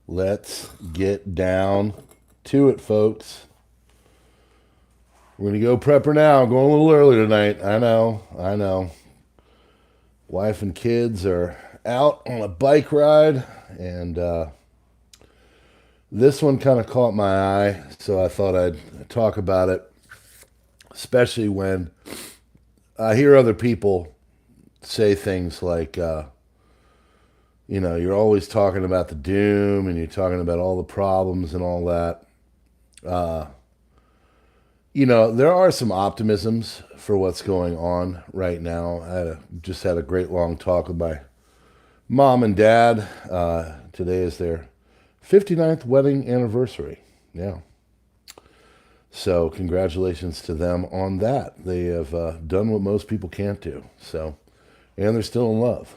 Let's get down to it, folks. We're going to go prepper now. Going a little early tonight. I know. Wife and kids are out on a bike ride, and this one kind of caught my eye, so I thought I'd talk about it, especially when I hear other people say things like, you're always talking about the doom and you're talking about all the problems and all that. There are some optimisms for what's going on right now. Just had a great long talk with my mom and dad. Today is their 59th wedding anniversary. Yeah. So congratulations to them on that. They have done what most people can't do. So, and they're still in love.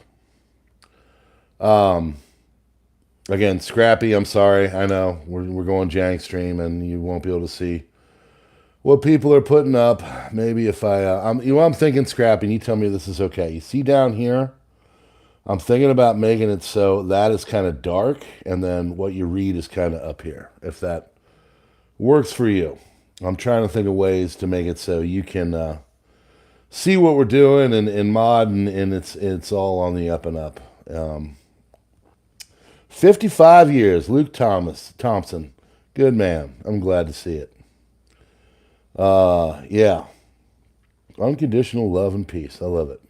Again, Scrappy, I'm sorry. I know we're going jank stream and you won't be able to see what people are putting up. Maybe if I'm thinking, Scrappy, and you tell me this is okay. You see down here, I'm thinking about making it so that is kind of dark, and then what you read is kind of up here, if that works for you. I'm trying to think of ways to make it so you can see what we're doing in mod, and it's all on the up and up. 55 years, Luke Thompson. Good man. I'm glad to see it. Yeah. Unconditional love and peace. I love it.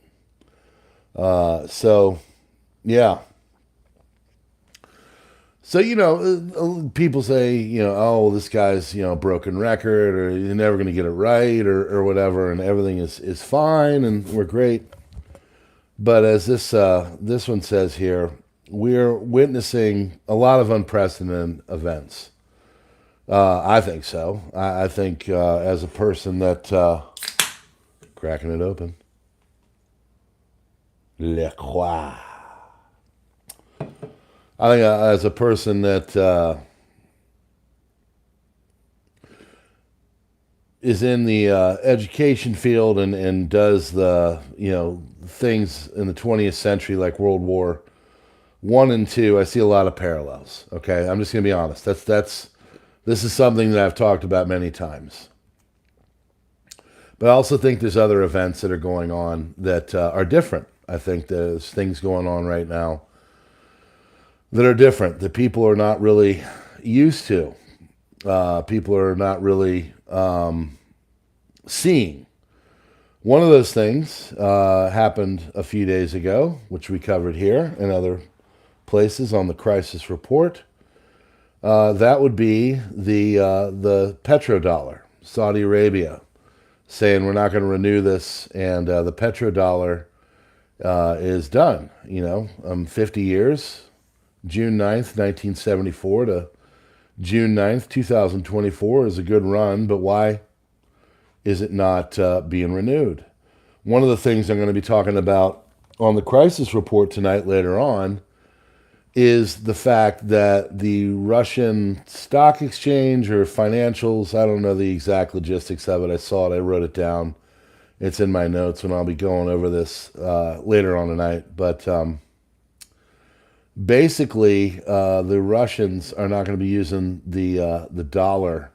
Yeah. So, people say, oh, this guy's, broken record, or you're never going to get it right, or whatever, and everything is fine, and we're great. But as this one says here, we're witnessing a lot of unprecedented events. I think so. I think as a person that... cracking it open. Le Croix. I think as a person that is in the education field and does the, things in the 20th century like World War I and II, I see a lot of parallels. Okay, I'm just going to be honest. This is something that I've talked about many times. But I also think there's other events that are going on that are different. I think there's things going on right now that are different, that people are not really used to. People are not really seeing. One of those things happened a few days ago, which we covered here and other places on the crisis report. That would be the petrodollar, Saudi Arabia, saying we're not going to renew this, and the petrodollar is done. 50 years, June 9th, 1974 to June 9th, 2024 is a good run, but why is it not being renewed? One of the things I'm going to be talking about on the crisis report tonight later on is the fact that the Russian stock exchange or financials, I don't know the exact logistics of it. I saw it, I wrote it down. It's in my notes when I'll be going over this later on tonight. But basically, the Russians are not going to be using the dollar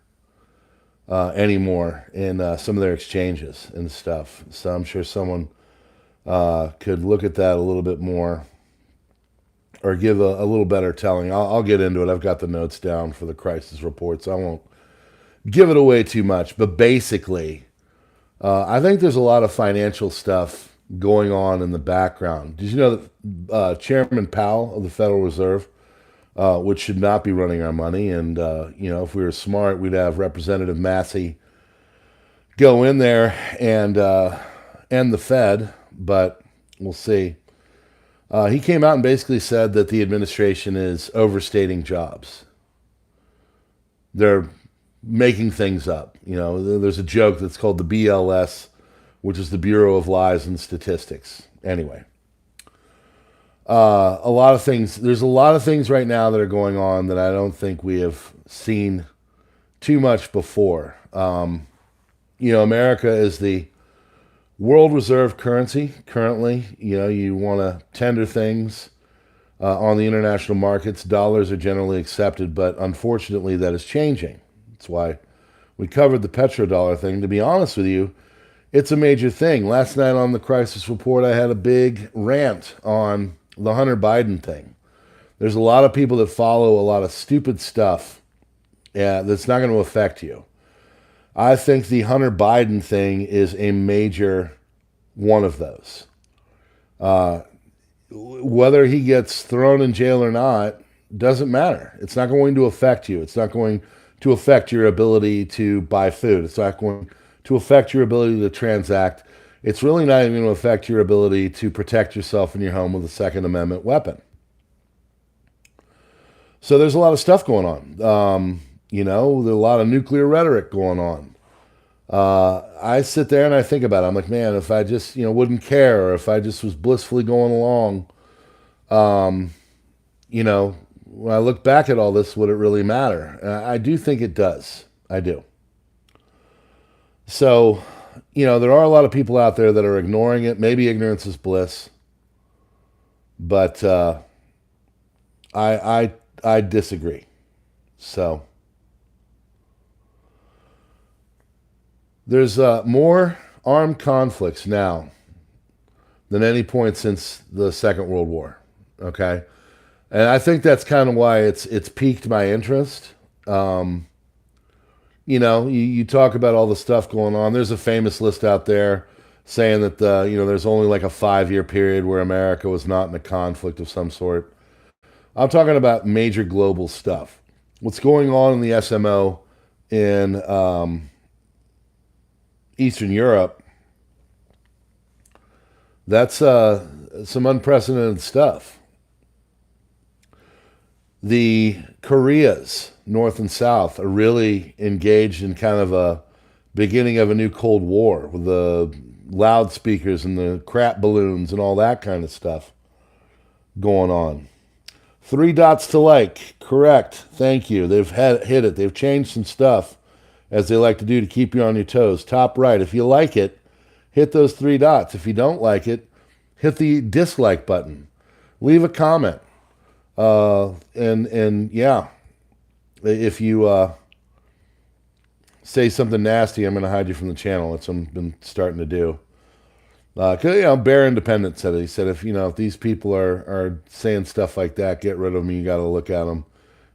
anymore in some of their exchanges and stuff. So I'm sure someone could look at that a little bit more, or give a little better telling. I'll get into it. I've got the notes down for the crisis report, so I won't give it away too much. But basically, I think there's a lot of financial stuff going on in the background. Did you know that Chairman Powell of the Federal Reserve, which should not be running our money, and if we were smart, we'd have Representative Massey go in there and end the Fed, but we'll see. He came out and basically said that the administration is overstating jobs. They're making things up. There's a joke that's called the BLS, which is the Bureau of Lies and Statistics. Anyway, a lot of things. There's a lot of things right now that are going on that I don't think we have seen too much before. America is the world reserve currency currently. You want to tender things on the international markets. Dollars are generally accepted, but unfortunately that is changing. That's why we covered the petrodollar thing. To be honest with you, it's a major thing. Last night on the Crisis Report, I had a big rant on the Hunter Biden thing. There's a lot of people that follow a lot of stupid stuff that's not going to affect you. I think the Hunter Biden thing is a major one of those. Whether he gets thrown in jail or not doesn't matter. It's not going to affect you. It's not going to affect your ability to buy food. It's not going to affect your ability to transact. It's really not even going to affect your ability to protect yourself in your home with a Second Amendment weapon. So there's a lot of stuff going on. There's a lot of nuclear rhetoric going on. I sit there and I think about it. I'm like, man, if I just, wouldn't care, or if I just was blissfully going along, when I look back at all this, would it really matter? I do think it does. I do. So, there are a lot of people out there that are ignoring it. Maybe ignorance is bliss. But I disagree. So there's more armed conflicts now than any point since the Second World War. Okay? And I think that's kind of why it's piqued my interest. You talk about all the stuff going on. There's a famous list out there saying that there's only like a 5-year period where America was not in a conflict of some sort. I'm talking about major global stuff. What's going on in the SMO in Eastern Europe, that's some unprecedented stuff. The Koreas, North and South, are really engaged in kind of a beginning of a new Cold War with the loudspeakers and the crap balloons and all that kind of stuff going on. 3 dots to like. Correct. Thank you. They've hit it. They've changed some stuff, as they like to do, to keep you on your toes. Top right. If you like it, hit those 3 dots. If you don't like it, hit the dislike button. Leave a comment. And yeah, if you say something nasty, I'm going to hide you from the channel. That's what I've been starting to do. Because Bear Independent said it. He said, if these people are saying stuff like that, get rid of them. You got to look at them.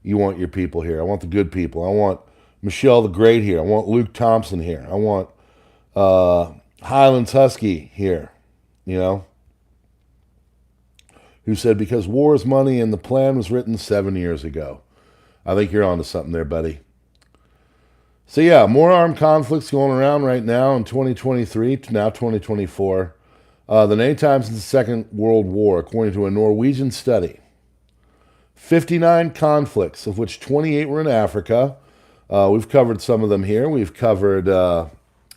You want your people here. I want the good people. I want Michelle the Great here. I want Luke Thompson here. I want Highlands Husky here. Who said, because war is money and the plan was written 7 years ago. I think you're onto something there, buddy. So yeah, more armed conflicts going around right now in 2023 to now 2024 than any time since the Second World War, according to a Norwegian study. 59 conflicts, of which 28 were in Africa. We've covered some of them here. We've covered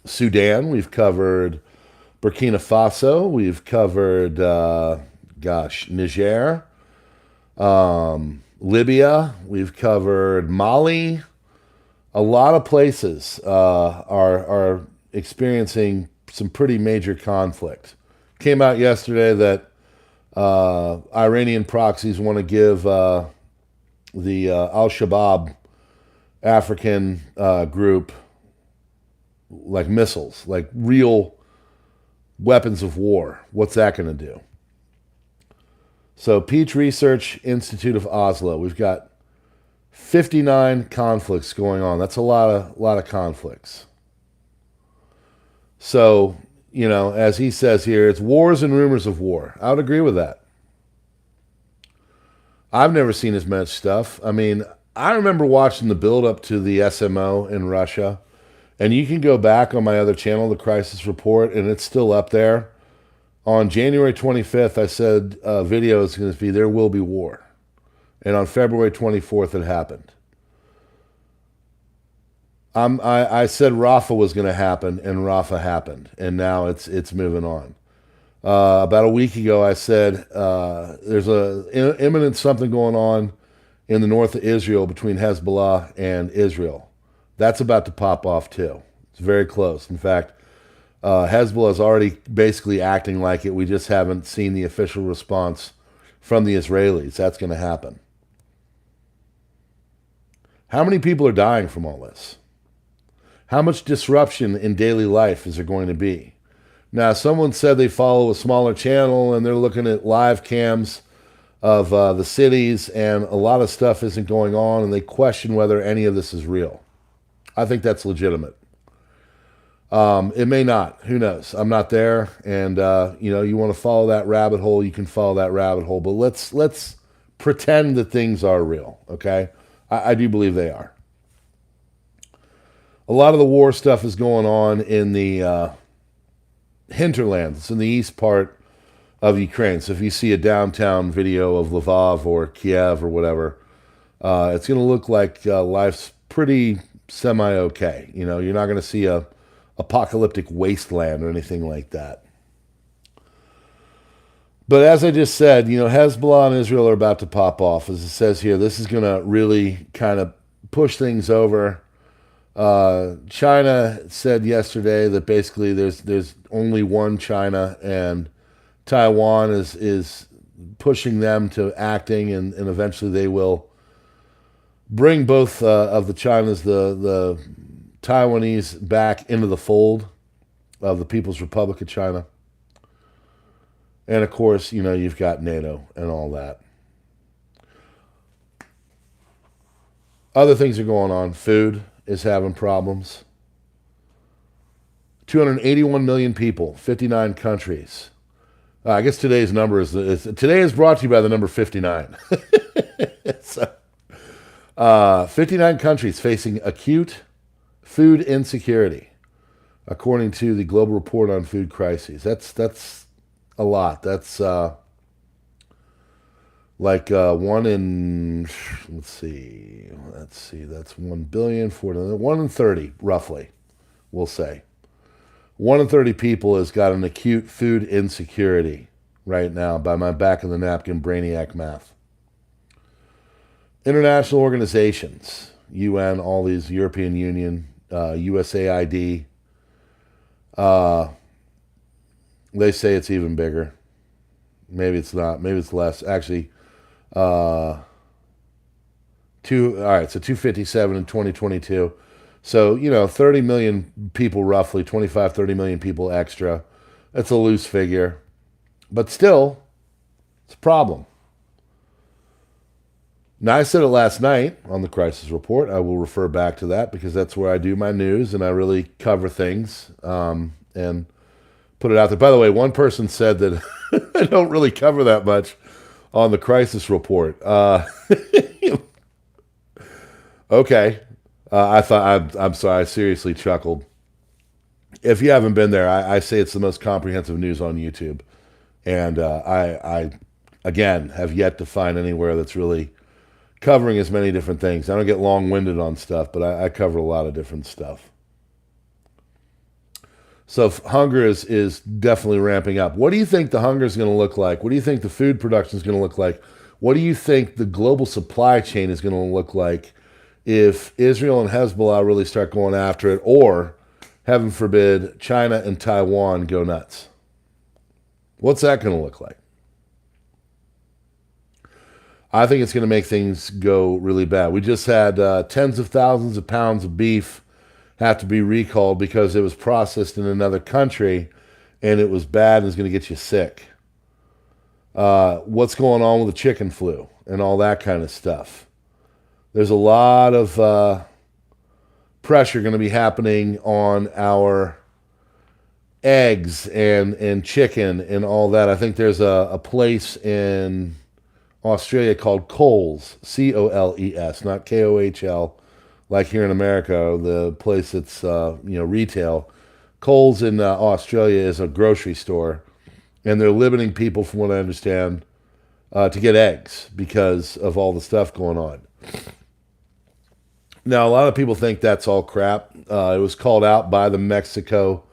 Sudan. We've covered Burkina Faso. We've covered, Niger. Libya. We've covered Mali. A lot of places are experiencing some pretty major conflict. Came out yesterday that Iranian proxies want to give the Al-Shabaab African group like missiles, like real weapons of war. What's that going to do? So Peach Research Institute of Oslo, we've got 59 conflicts going on. That's a lot of conflicts. So, as he says here, it's wars and rumors of war. I would agree with that. I've never seen as much stuff. I mean, I remember watching the build-up to the SMO in Russia, and you can go back on my other channel, The Crisis Report, and it's still up there. On January 25th, I said video is going to be, there will be war. And on February 24th, it happened. I said Rafah was going to happen, and Rafah happened. And now it's moving on. About a week ago, I said there's a imminent something going on in the north of Israel between Hezbollah and Israel. That's about to pop off, too. It's very close. In fact, Hezbollah is already basically acting like it. We just haven't seen the official response from the Israelis. That's going to happen. How many people are dying from all this? How much disruption in daily life is there going to be? Now, someone said they follow a smaller channel and they're looking at live cams of the cities, and a lot of stuff isn't going on, and they question whether any of this is real. I think that's legitimate. It may not. Who knows? I'm not there, and you want to follow that rabbit hole, you can follow that rabbit hole. But let's pretend that things are real. Okay, I do believe they are. A lot of the war stuff is going on in the hinterlands. It's in the east part of Ukraine. So if you see a downtown video of Lvov or Kiev or whatever, it's going to look like life's pretty semi-okay. You're not going to see a apocalyptic wasteland or anything like that. But as I just said, Hezbollah and Israel are about to pop off. As it says here, this is going to really kind of push things over. China said yesterday that basically there's only one China, and Taiwan is pushing them to acting, and eventually they will bring both of the Chinas, the Taiwanese, back into the fold of the People's Republic of China. And of course, you've got NATO and all that. Other things are going on. Food is having problems. 281 million people, 59 countries. I guess today's number today is brought to you by the number 59. So, 59 countries facing acute food insecurity, according to the Global Report on Food Crises. That's a lot. That's one in, let's see, that's 1 billion, 1 in 30, roughly, we'll say. 1 in 30 people has got an acute food insecurity right now by my back-of-the-napkin brainiac math. International organizations, UN, all these, European Union, USAID, they say it's even bigger. Maybe it's not. Maybe it's less. Actually, so 257 in 2022. So, 30 million people roughly, 25, 30 million people extra. That's a loose figure. But still, it's a problem. Now, I said it last night on the Crisis Report. I will refer back to that because that's where I do my news and I really cover things and put it out there. By the way, one person said that I don't really cover that much on the Crisis Report. Okay. I'm sorry, I seriously chuckled. If you haven't been there, I say it's the most comprehensive news on YouTube. And I, again, have yet to find anywhere that's really covering as many different things. I don't get long-winded on stuff, but I cover a lot of different stuff. So hunger is definitely ramping up. What do you think the hunger is going to look like? What do you think the food production is going to look like? What do you think the global supply chain is going to look like if Israel and Hezbollah really start going after it, or, heaven forbid, China and Taiwan go nuts? What's that going to look like? I think it's going to make things go really bad. We just had tens of thousands of pounds of beef have to be recalled because it was processed in another country and it was bad and it's going to get you sick. What's going on with the chicken flu and all that kind of stuff? There's a lot of pressure going to be happening on our eggs and chicken and all that. I think there's a place in Australia called Coles, Coles, not Kohl, like here in America, the place that's retail. Coles in Australia is a grocery store, and they're limiting people, from what I understand, to get eggs because of all the stuff going on. Now, a lot of people think that's all crap. It was called out by the Mexico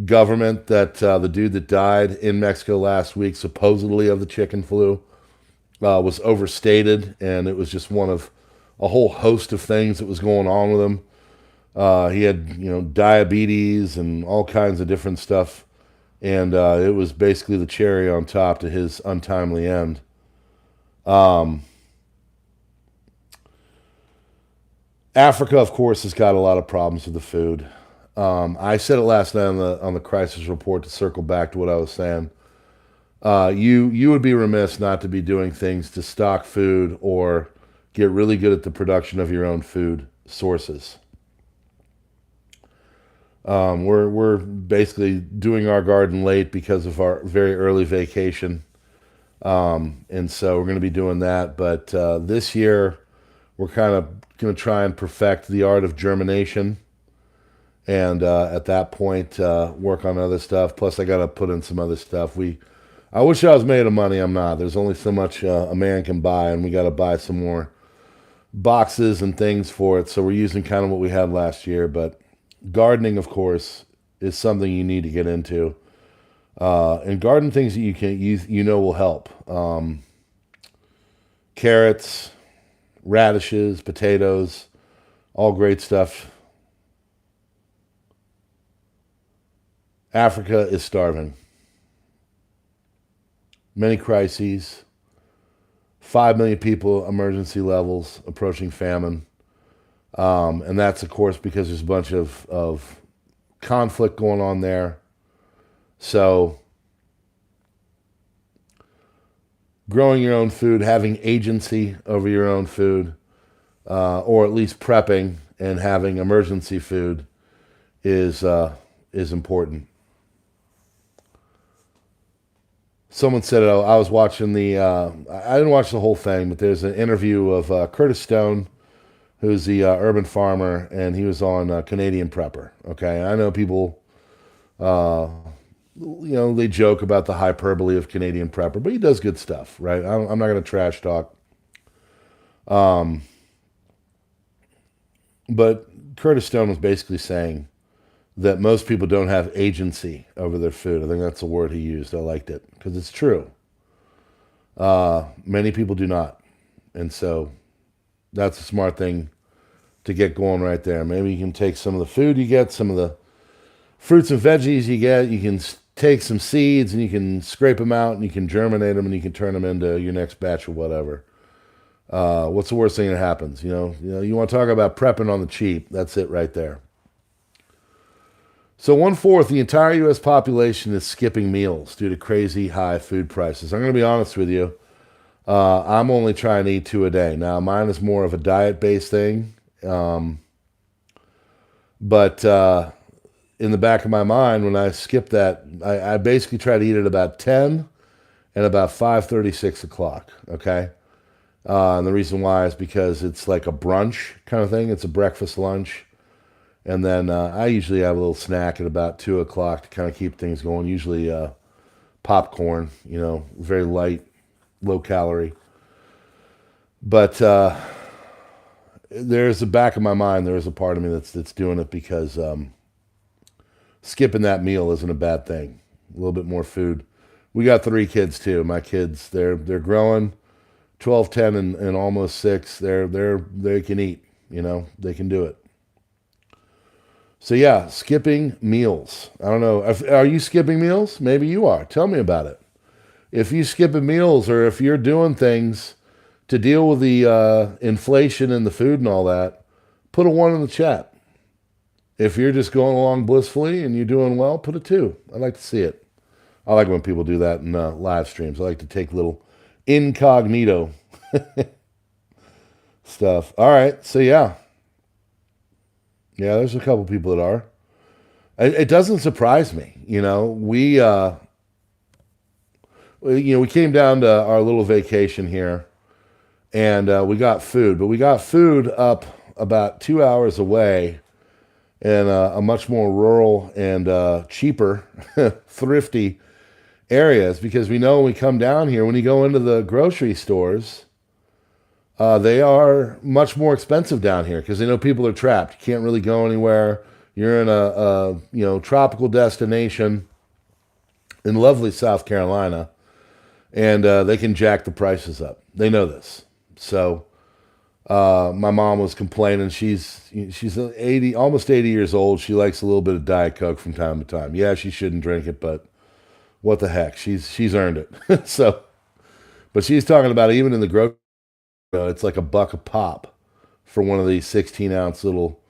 government that the dude that died in Mexico last week, supposedly of the chicken flu, was overstated, and it was just one of a whole host of things that was going on with him. He had, diabetes and all kinds of different stuff, and it was basically the cherry on top to his untimely end. Africa, of course, has got a lot of problems with the food. I said it last night on the crisis report, to circle back to what I was saying. You would be remiss not to be doing things to stock food or get really good at the production of your own food sources. We're basically doing our garden late because of our very early vacation, and so we're going to be doing that. But this year, we're kind of going to try and perfect the art of germination, and at that point, work on other stuff. Plus, I got to put in some other stuff. I wish I was made of money. I'm not. There's only so much a man can buy, and we got to buy some more boxes and things for it. So we're using kind of what we had last year. But gardening, of course, is something you need to get into. And garden things that you can use, will help. Carrots, radishes, potatoes, all great stuff. Africa is starving. Many crises. 5 million people, emergency levels, approaching famine. And that's, of course, because there's a bunch of conflict going on there. So growing your own food, having agency over your own food, or at least prepping and having emergency food is important. Someone said, I was watching I didn't watch the whole thing, but there's an interview of Curtis Stone, who's the urban farmer, and he was on Canadian Prepper. Okay, I know people, they joke about the hyperbole of Canadian Prepper, but he does good stuff, right? I'm not going to trash talk. But Curtis Stone was basically saying that most people don't have agency over their food. I think that's the word he used. I liked it because it's true. Many people do not. And so that's a smart thing to get going right there. Maybe you can take some of the food you get, some of the fruits and veggies you get, you can take some seeds and you can scrape them out and you can germinate them and you can turn them into your next batch or whatever. What's the worst thing that happens? You want to talk about prepping on the cheap. That's it right there. So 1/4, the entire U.S. population is skipping meals due to crazy high food prices. I'm going to be honest with you. I'm only trying to eat 2 a day. Now, mine is more of a diet-based thing. But in the back of my mind, when I skip that, I basically try to eat at about 10 and about 5:30, 6 o'clock, okay? And the reason why is because it's like a brunch kind of thing. It's a breakfast, lunch. And then I usually have a little snack at about 2 o'clock to kind of keep things going. Usually popcorn, very light, low calorie. But there's the back of my mind, there is a part of me that's doing it because skipping that meal isn't a bad thing. A little bit more food. We got 3 kids too. My kids, they're growing, 12, 10, and almost 6. They can eat. They can do it. So yeah, skipping meals. I don't know. Are you skipping meals? Maybe you are. Tell me about it. If you skipping meals or if you're doing things to deal with the inflation and the food and all that, put a 1 in the chat. If you're just going along blissfully and you're doing well, put a 2. I'd like to see it. I like when people do that in live streams. I like to take little incognito stuff. All right, so yeah. Yeah, there's a couple people that are. It doesn't surprise me. We came down to our little vacation here, and we got food. But we got food up about 2 hours away in a much more rural and cheaper, thrifty areas. Because we know when we come down here, when you go into the grocery stores, they are much more expensive down here because they know people are trapped. You can't really go anywhere. You're in a tropical destination in lovely South Carolina, and they can jack the prices up. They know this. So my mom was complaining. She's 80, almost 80 years old. She likes a little bit of Diet Coke from time to time. Yeah, she shouldn't drink it, but what the heck? She's earned it. So. But she's talking about even in the grocery, it's like $1 a pop for one of these 16-ounce little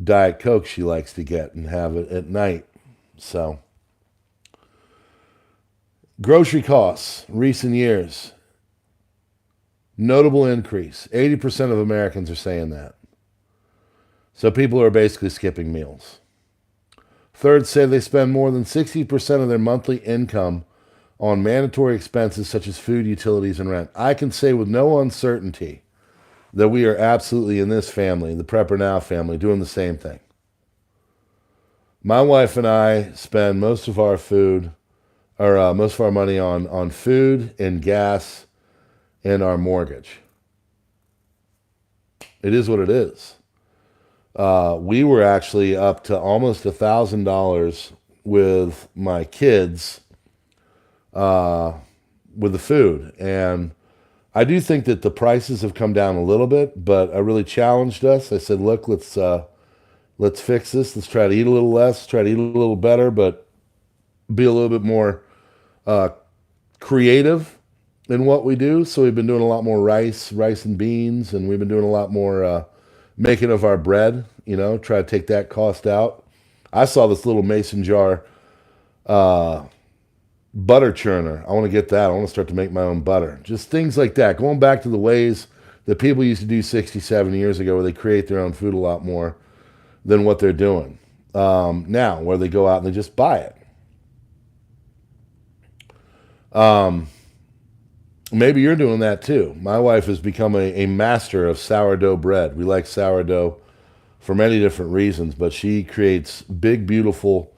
Diet Coke she likes to get and have it at night. So, grocery costs, recent years, notable increase. 80% of Americans are saying that. So people are basically skipping meals. Third say they spend more than 60% of their monthly income on mandatory expenses such as food, utilities, and rent. I can say with no uncertainty that we are absolutely in this family, the PrepperNow family, doing the same thing. My wife and I spend most of our food, or most of our money on food and gas and our mortgage. It is what it is. We were actually up to almost $1,000 with my kids with the food. And I do think that the prices have come down a little bit, but I really challenged us. I said, look, let's fix this. Let's try to eat a little less, try to eat a little better, but be a little bit more creative in what we do. So we've been doing a lot more rice and beans, and we've been doing a lot more making of our bread, try to take that cost out. I saw this little mason jar butter churner. I want to get that. I want to start to make my own butter. Just things like that. Going back to the ways that people used to do 60, 70 years ago, where they create their own food a lot more than what they're doing now, where they go out and they just buy it. Maybe you're doing that too. My wife has become a master of sourdough bread. We like sourdough for many different reasons, but she creates big, beautiful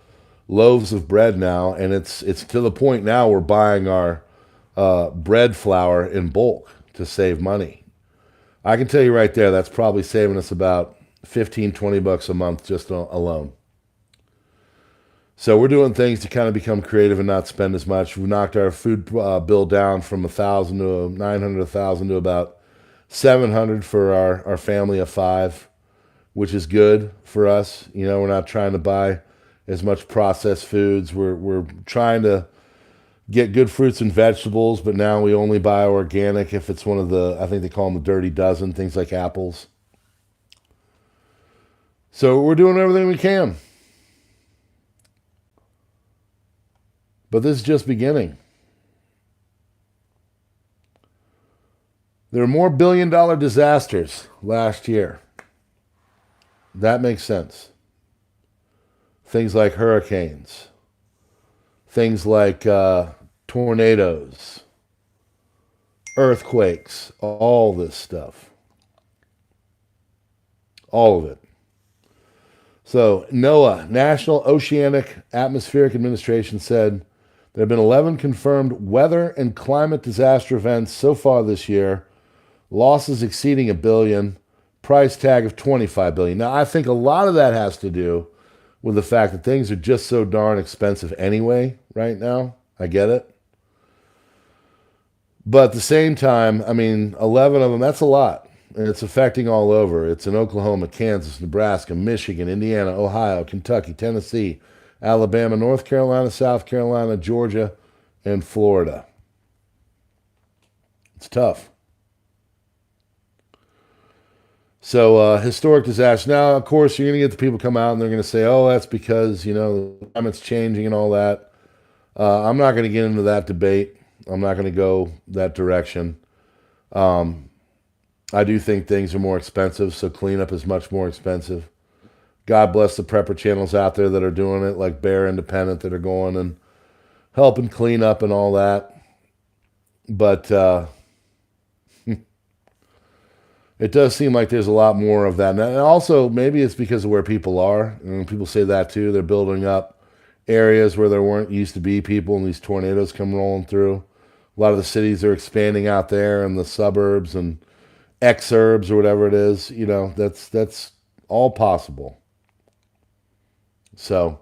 loaves of bread now, and it's to the point now we're buying our bread flour in bulk to save money. I can tell you right there, that's probably saving us about $15-20 a month just alone. So we're doing things to kind of become creative and not spend as much. We've knocked our food bill down from $1,000 to $900, $1,000 to about $700 for our family of 5, which is good for us. We're not trying to buy as much processed foods. We're trying to get good fruits and vegetables, but now we only buy organic if it's one of the, I think they call them the dirty dozen, things like apples. So we're doing everything we can. But this is just beginning. There are more billion-dollar disasters last year. That makes sense. Things like hurricanes. Things like tornadoes. Earthquakes. All this stuff. All of it. So NOAA, National Oceanic Atmospheric Administration, said there have been 11 confirmed weather and climate disaster events so far this year, losses exceeding $1 billion, price tag of $25 billion. Now, I think a lot of that has to do with the fact that things are just so darn expensive anyway right now. I get it. But at the same time, 11 of them, that's a lot. And it's affecting all over. It's in Oklahoma, Kansas, Nebraska, Michigan, Indiana, Ohio, Kentucky, Tennessee, Alabama, North Carolina, South Carolina, Georgia, and Florida. It's tough. So historic disaster. Now, of course, you're going to get the people come out and they're going to say, oh, that's because, the climate's changing and all that. I'm not going to get into that debate. I'm not going to go that direction. I do think things are more expensive, so cleanup is much more expensive. God bless the prepper channels out there that are doing it, like Bear Independent, that are going and helping clean up and all that. But it does seem like there's a lot more of that. And also, maybe it's because of where people are. And people say that too. They're building up areas where there weren't used to be people, and these tornadoes come rolling through. A lot of the cities are expanding out there, and the suburbs and exurbs or whatever it is. That's all possible. So,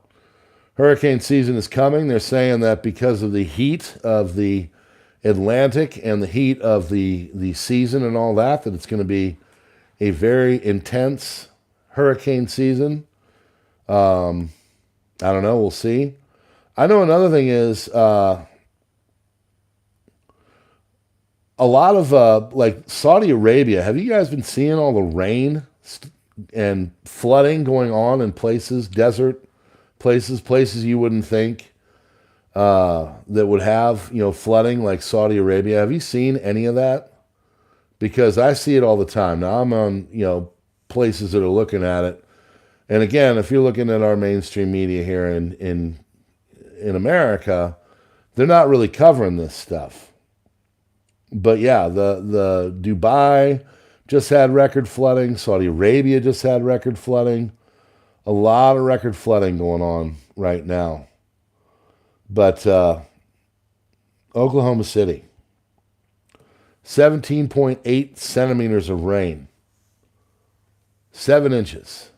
hurricane season is coming. They're saying that because of the heat of the Atlantic and the heat of the season and all that it's going to be a very intense hurricane season. I don't know. We'll see. I know another thing is a a lot of like Saudi Arabia. Have you guys been seeing all the rain and flooding going on in places, desert places you wouldn't think that would have, flooding like Saudi Arabia? Have you seen any of that? Because I see it all the time. Now I'm on, places that are looking at it. And again, if you're looking at our mainstream media here in America, they're not really covering this stuff. But yeah, the Dubai just had record flooding. Saudi Arabia just had record flooding. A lot of record flooding going on right now. But Oklahoma City, 17.8 centimeters of rain, 7 inches.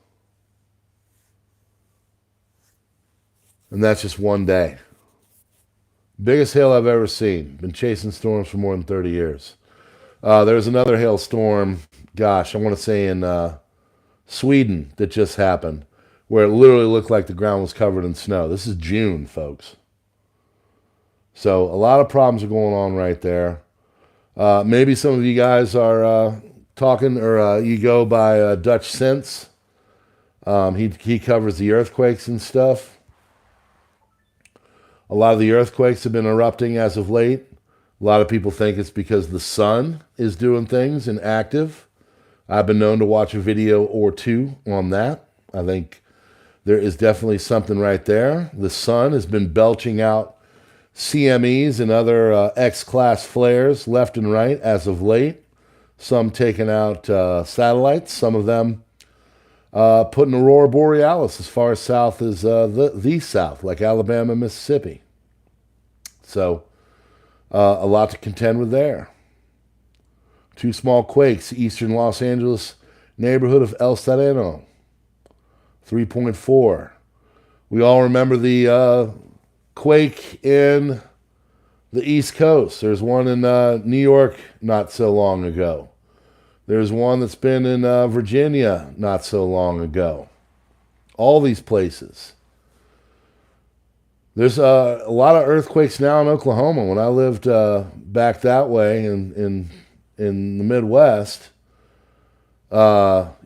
And that's just one day. Biggest hail I've ever seen. Been chasing storms for more than 30 years. There's another hailstorm, I want to say in Sweden that just happened, where it literally looked like the ground was covered in snow. This is June, folks. So a lot of problems are going on right there. Maybe some of you guys are talking, or you go by Dutch Sense. He covers the earthquakes and stuff. A lot of the earthquakes have been erupting as of late. A lot of people think it's because the sun is doing things and active. I've been known to watch a video or two on that. I think there is definitely something right there. The sun has been belching out CMEs and other X-class flares left and right as of late. Some taking out satellites. Some of them putting aurora borealis as far south as the south, like Alabama, Mississippi. So a lot to contend with there. 2 small quakes, eastern Los Angeles neighborhood of El Sereno, 3.4. We all remember the quake in the East Coast. There's one in New York not so long ago. There's one that's been in Virginia not so long ago. All these places. There's a lot of earthquakes now in Oklahoma. When I lived back that way in the Midwest, we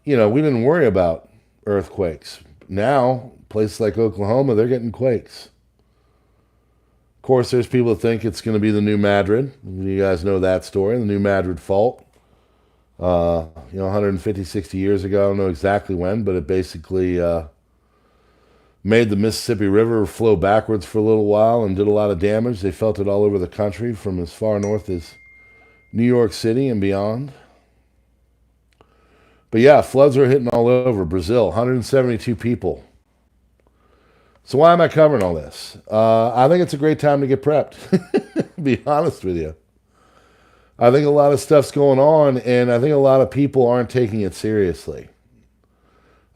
didn't worry about earthquakes. Now, places like Oklahoma, they're getting quakes. Of course, there's people that think it's going to be the new Madrid. You guys know that story, the new Madrid fault. 150, 60 years ago, I don't know exactly when, but it basically made the Mississippi River flow backwards for a little while and did a lot of damage. They felt it all over the country from as far north as New York City and beyond. But yeah, floods are hitting all over. Brazil, 172 people. So why am I covering all this? I think it's a great time to get prepped, to be honest with you. I think a lot of stuff's going on, and I think a lot of people aren't taking it seriously.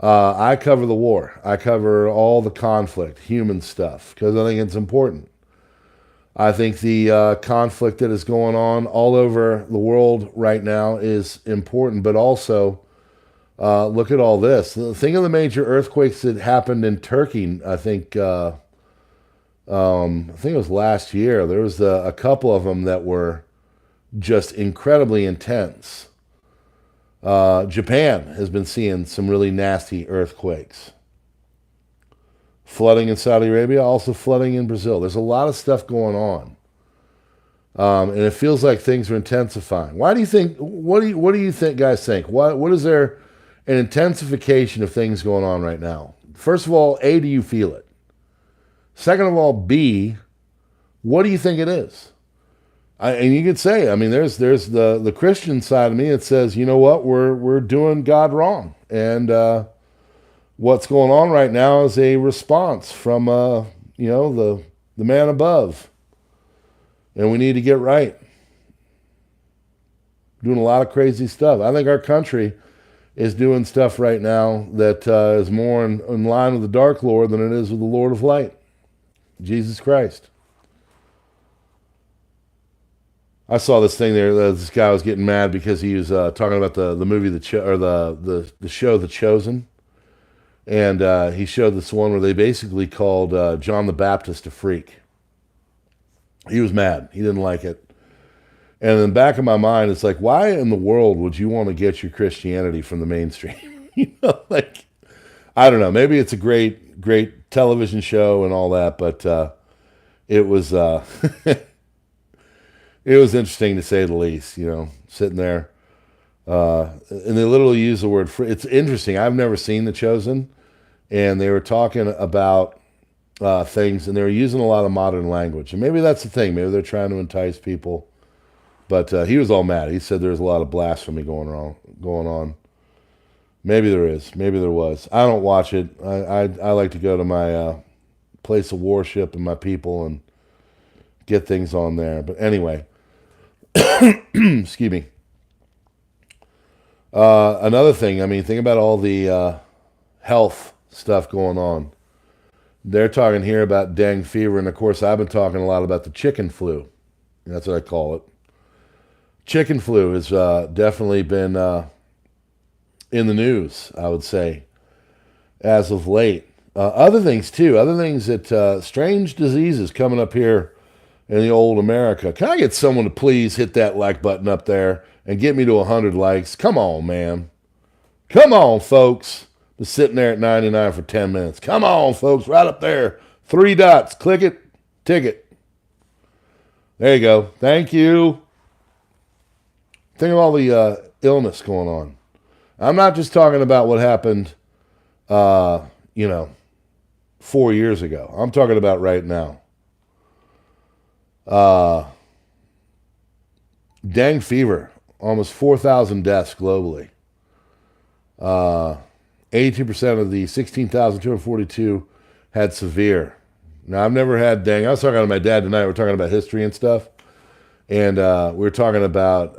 I cover the war. I cover all the conflict, human stuff, because I think it's important. I think the conflict that is going on all over the world right now is important, but also look at all this. Think of the major earthquakes that happened in Turkey. I think it was last year. There was a couple of them that were just incredibly intense. Japan has been seeing some really nasty earthquakes. Flooding in Saudi Arabia, also flooding in Brazil. There's a lot of stuff going on. And it feels like things are intensifying. Why do you think, what do you think guys think? What is there an intensification of things going on right now? First of all, A, do you feel it? Second of all, B, what do you think it is? And you could say, there's the Christian side of me that says, you know what, we're doing God wrong. And what's going on right now is a response from, the man above. And we need to get right. Doing a lot of crazy stuff. I think our country is doing stuff right now that is more in line with the Dark Lord than it is with the Lord of Light, Jesus Christ. I saw this thing there. This guy was getting mad because he was talking about the movie the show The Chosen, and he showed this one where they basically called John the Baptist a freak. He was mad. He didn't like it. And in the back of my mind, it's like, why in the world would you want to get your Christianity from the mainstream? Like, I don't know. Maybe it's a great television show and all that, but it was it was interesting to say the least. Sitting there, and they literally use the word. It's interesting. I've never seen The Chosen, and they were talking about things, and they were using a lot of modern language. And maybe that's the thing. Maybe they're trying to entice people. But he was all mad. He said there's a lot of blasphemy going on. Maybe there is. Maybe there was. I don't watch it. I like to go to my place of worship and my people and get things on there. But anyway, excuse me. Another thing, I mean, think about all the health stuff going on. They're talking here about dengue fever, and of course I've been talking a lot about the chicken flu. That's what I call it. Chicken flu has definitely been in the news, I would say, as of late. Other things, too. Other things that strange diseases coming up here in the old America. Can I get someone to please hit that like button up there and get me to 100 likes? Come on, man. Come on, folks. Been sitting there at 99 for 10 minutes. Come on, folks. Right up there. 3 dots. Click it. Ticket. There you go. Thank you. Think of all the illness going on. I'm not just talking about what happened, 4 years ago. I'm talking about right now. Dengue fever, almost 4,000 deaths globally. 82% of the 16,242 had severe. Now, I've never had dengue. I was talking to my dad tonight. We're talking about history and stuff. And we were talking about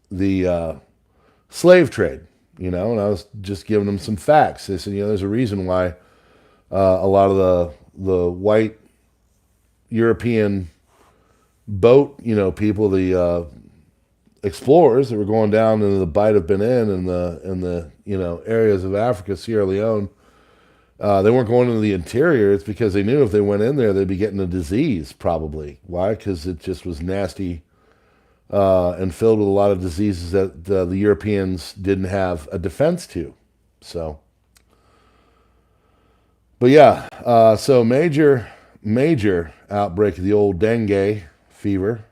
the slave trade, and I was just giving them some facts. They said, there's a reason why a lot of the white European boat, people, the explorers that were going down into the Bight of Benin and the areas of Africa, Sierra Leone, they weren't going into the interior. It's because they knew if they went in there, they'd be getting a disease, probably. Why? Because it just was nasty and filled with a lot of diseases that the Europeans didn't have a defense to. So, but yeah, so major outbreak of the old dengue fever,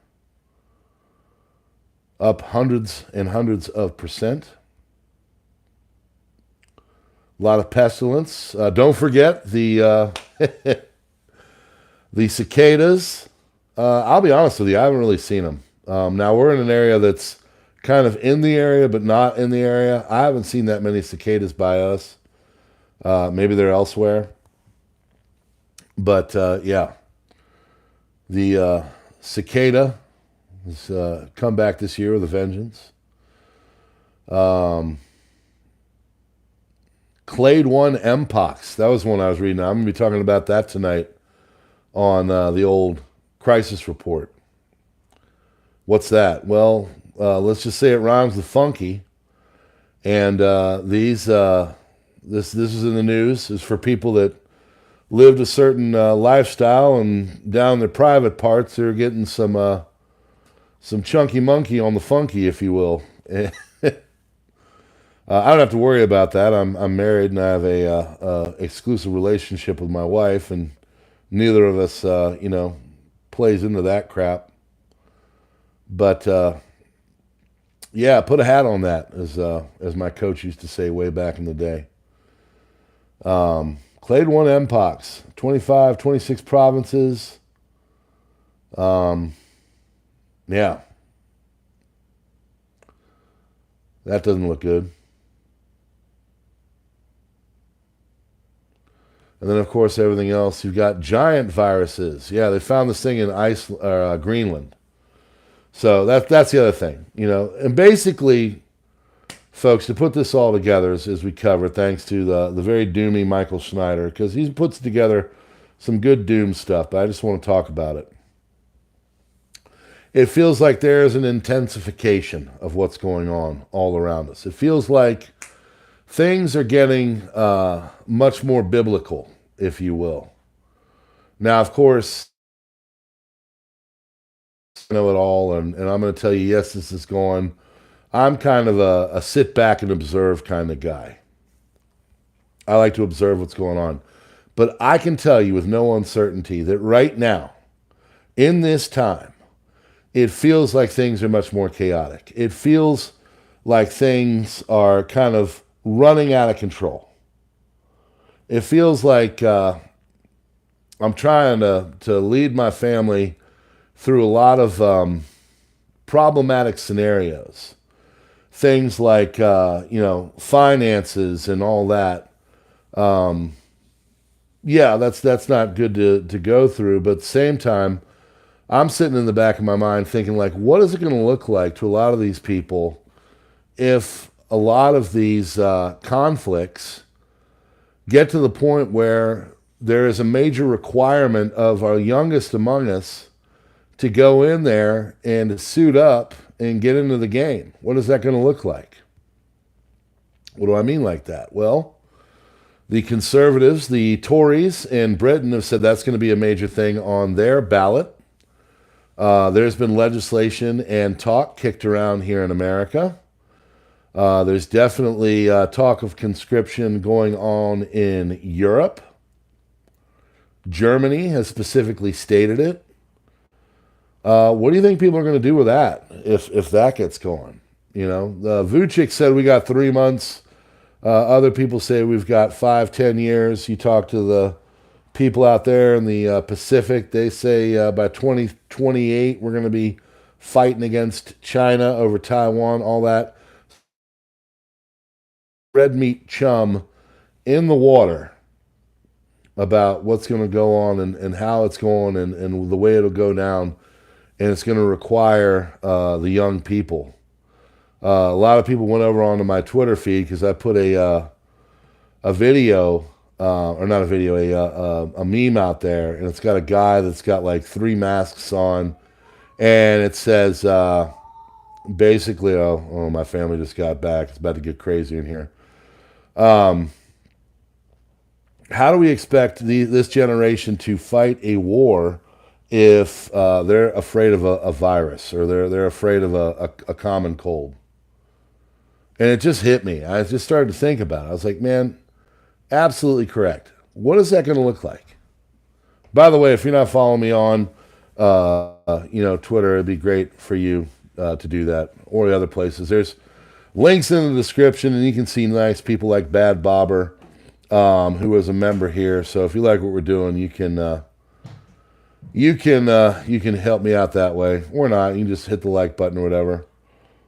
up hundreds and hundreds of %. A lot of pestilence. Don't forget the the cicadas. I'll be honest with you, I haven't really seen them. Now we're in an area that's kind of in the area, but not in the area. I haven't seen that many cicadas by us. Maybe they're elsewhere. But yeah, the cicada has come back this year with a vengeance. Clade 1 Mpox. That was one I was reading. I'm going to be talking about that tonight on the old crisis report. What's that? Well, let's just say it rhymes with funky. And this is in the news. It's for people that lived a certain lifestyle, and down their private parts, they're getting some chunky monkey on the funky, if you will. I don't have to worry about that. I'm married and I have a exclusive relationship with my wife, and neither of us, plays into that crap. But yeah, put a hat on that, as my coach used to say way back in the day. Clade 1 Mpox, 25, 26 provinces. Yeah. That doesn't look good. And then, of course, everything else. You've got giant viruses. Yeah, they found this thing in Greenland. So that's the other thing, And basically, folks, to put this all together, as we cover, thanks to the very doomy Michael Schneider, because he puts together some good doom stuff, but I just want to talk about it. It feels like there's an intensification of what's going on all around us. It feels like things are getting much more biblical, if you will. Now, of course, know it all, and I'm going to tell you, yes, this is going. I'm kind of a sit back and observe kind of guy. I like to observe what's going on. But I can tell you with no uncertainty that right now, in this time, it feels like things are much more chaotic. It feels like things are kind of running out of control. It feels like I'm trying to lead my family through a lot of problematic scenarios. Things like, finances and all that. Yeah, that's not good to go through. But at the same time, I'm sitting in the back of my mind thinking, like, what is it going to look like to a lot of these people if a lot of these conflicts get to the point where there is a major requirement of our youngest among us to go in there and to suit up and get into the game? What is that going to look like? What do I mean like that? Well, the conservatives, the Tories in Britain have said that's going to be a major thing on their ballot. There's been legislation and talk kicked around here in America. There's definitely talk of conscription going on in Europe. Germany has specifically stated it. What do you think people are going to do with that if that gets going? You know, Vucic said we got 3 months. Other people say we've got 5-10 years. You talk to the people out there in the Pacific, they say by 2028 we're going to be fighting against China over Taiwan, all that. Red meat chum in the water about what's going to go on and how it's going and the way it'll go down. And it's going to require the young people. A lot of people went over onto my Twitter feed because I put a video, or not a video, a meme out there, and it's got a guy that's got like 3 masks on, and it says basically, oh, my family just got back. It's about to get crazy in here. How do we expect this generation to fight a war if they're afraid of a virus or they're afraid of a common cold? And it just hit me. I just started to think about it. I was like, man, absolutely correct. What is that going to look like? By the way, if you're not following me on Twitter, it'd be great for you to do that, or the other places. There's links in the description, and you can see nice people like Bad Bobber, who is a member here. So if you like what we're doing, you can help me out that way, or not. You can just hit the like button or whatever.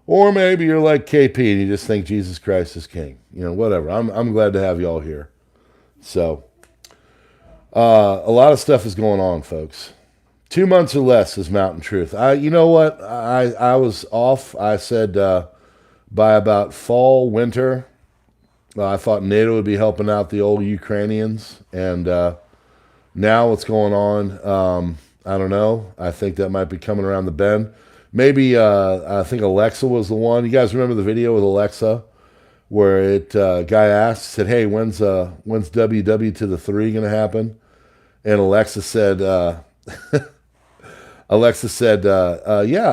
Or maybe you're like KP and you just think Jesus Christ is king. You know, whatever. I'm glad to have you all here. So, a lot of stuff is going on, folks. 2 months or less is Mountain Truth. You know what? I was off. I said by about fall, winter, I thought NATO would be helping out the old Ukrainians. And now what's going on, I don't know. I think that might be coming around the bend. Maybe I think Alexa was the one. You guys remember the video with Alexa where it guy asked, said, "Hey, when's WW to the 3 going to happen?" And Alexa said, "Yeah,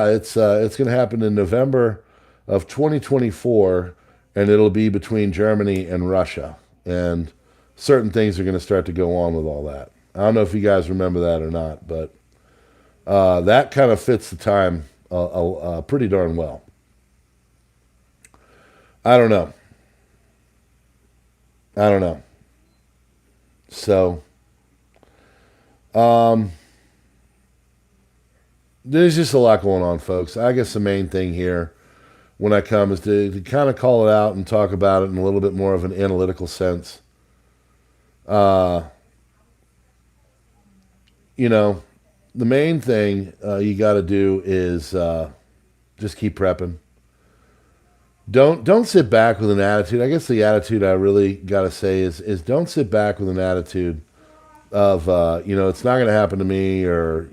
it's going to happen in November of 2024, and it'll be between Germany and Russia, and certain things are going to start to go on with all that." I don't know if you guys remember that or not, but that kind of fits the time pretty darn well. I don't know. So, there's just a lot going on, folks. I guess the main thing here when I come is to kind of call it out and talk about it in a little bit more of an analytical sense. The main thing you got to do is just keep prepping. Don't sit back with an attitude. I guess the attitude I really got to say is don't sit back with an attitude of it's not going to happen to me, or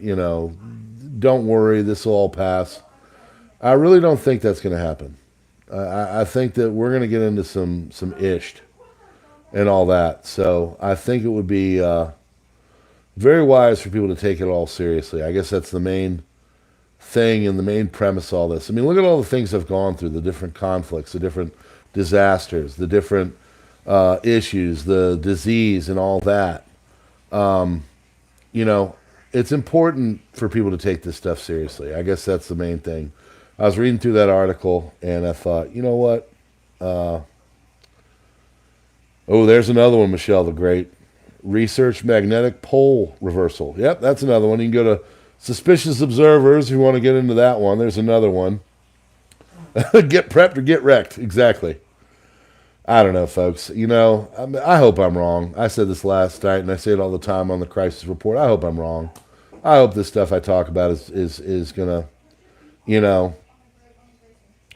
don't worry, this will all pass. I really don't think that's going to happen. I think that we're going to get into some isht and all that. So I think it would be very wise for people to take it all seriously. I guess that's the main thing and the main premise of all this. I mean, look at all the things I've gone through, the different conflicts, the different disasters, the different issues, the disease and all that. You know, it's important for people to take this stuff seriously. I guess that's the main thing. I was reading through that article and I thought, you know what? Oh, there's another one, Michelle the Great. Research magnetic pole reversal. Yep, that's another one. You can go to Suspicious Observers if you want to get into that one. There's another one. Get prepped or get wrecked. Exactly. I don't know, folks. You know, I hope I'm wrong. I said this last night, and I say it all the time on the Crisis Report. I hope I'm wrong. I hope this stuff I talk about is going to, you know,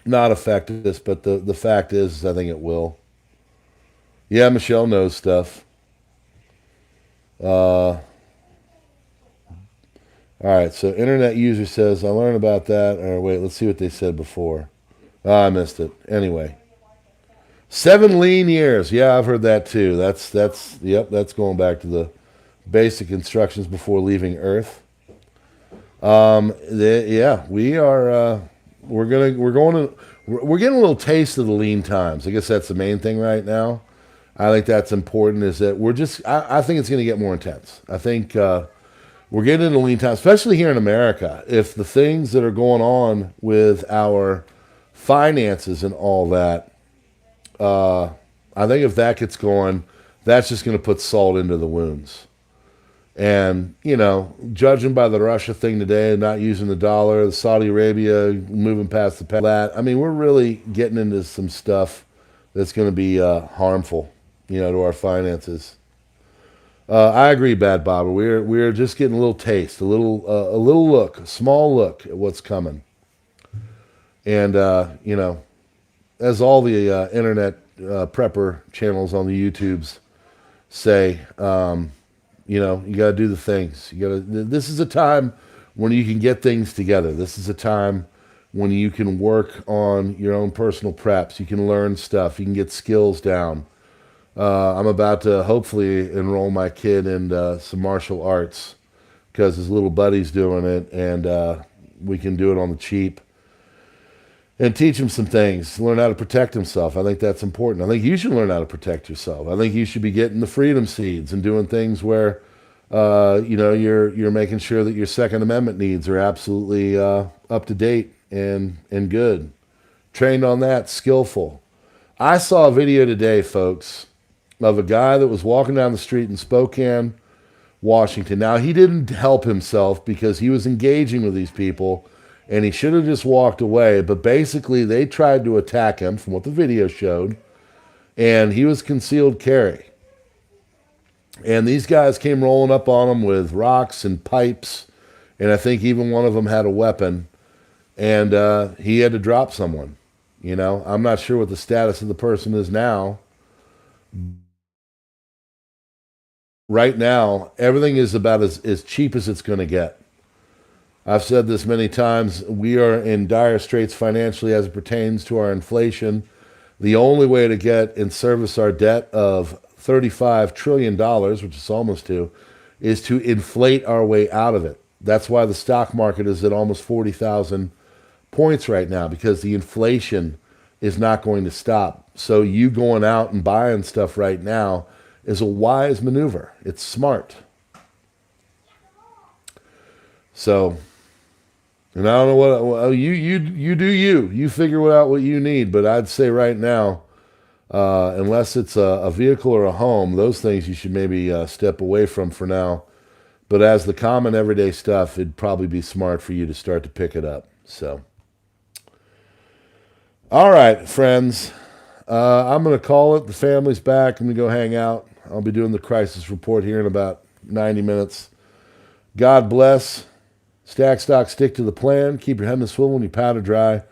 not affect this. But the fact is, I think it will. Yeah, Michelle knows stuff. All right, so internet user says, I learned about that. Or wait, let's see what they said before. Oh, I missed it. Anyway. 7 lean years. Yeah, I've heard that too. That's going back to the basic instructions before leaving Earth. Yeah, we're getting a little taste of the lean times. I guess that's the main thing right now. I think that's important, is that I think it's going to get more intense. I think we're getting into lean times, especially here in America. If the things that are going on with our finances and all that, I think if that gets going, that's just going to put salt into the wounds. And, you know, judging by the Russia thing today, not using the dollar, Saudi Arabia moving past that, I mean, we're really getting into some stuff that's going to be harmful, you know, to our finances. I agree, Bad Bobber. We're just getting a little taste, a little look, a small look at what's coming. And, you know, as all the internet prepper channels on the YouTubes say, you know, you got to do the things. This is a time when you can get things together. This is a time when you can work on your own personal preps. You can learn stuff. You can get skills down. I'm about to hopefully enroll my kid in some martial arts because his little buddy's doing it, and we can do it on the cheap and teach him some things, learn how to protect himself. I think that's important. I think you should learn how to protect yourself. I think you should be getting the freedom seeds and doing things where, you know, you're making sure that your Second Amendment needs are absolutely up to date and good. Trained on that, skillful. I saw a video today, folks, of a guy that was walking down the street in Spokane, Washington. Now, he didn't help himself because he was engaging with these people, and he should have just walked away. But basically, they tried to attack him, from what the video showed, and he was concealed carry. And these guys came rolling up on him with rocks and pipes, and I think even one of them had a weapon, and he had to drop someone. You know, I'm not sure what the status of the person is now. Right now, everything is about as cheap as it's going to get. I've said this many times. We are in dire straits financially as it pertains to our inflation. The only way to get and service our debt of $35 trillion, which it's almost to, is to inflate our way out of it. That's why the stock market is at almost 40,000 points right now, because the inflation is not going to stop. So you going out and buying stuff right now is a wise maneuver. It's smart. So, and I don't know what you do. You figure out what you need. But I'd say right now, unless it's a vehicle or a home, those things you should maybe step away from for now. But as the common everyday stuff, it'd probably be smart for you to start to pick it up. So, all right, friends. I'm going to call it. The family's back. I'm going to go hang out. I'll be doing the crisis report here in about 90 minutes. God bless. Stack, stock, stick to the plan. Keep your head in the swivel when your powder dry.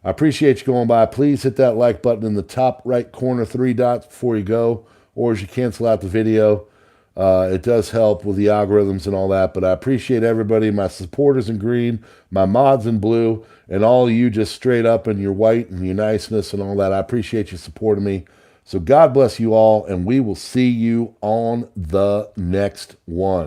I appreciate you going by. Please hit that like button in the top right corner, 3 dots before you go, or as you cancel out the video. It does help with the algorithms and all that, but I appreciate everybody, my supporters in green, my mods in blue, and all of you just straight up in your white and your niceness and all that. I appreciate you supporting me. So God bless you all, and we will see you on the next one.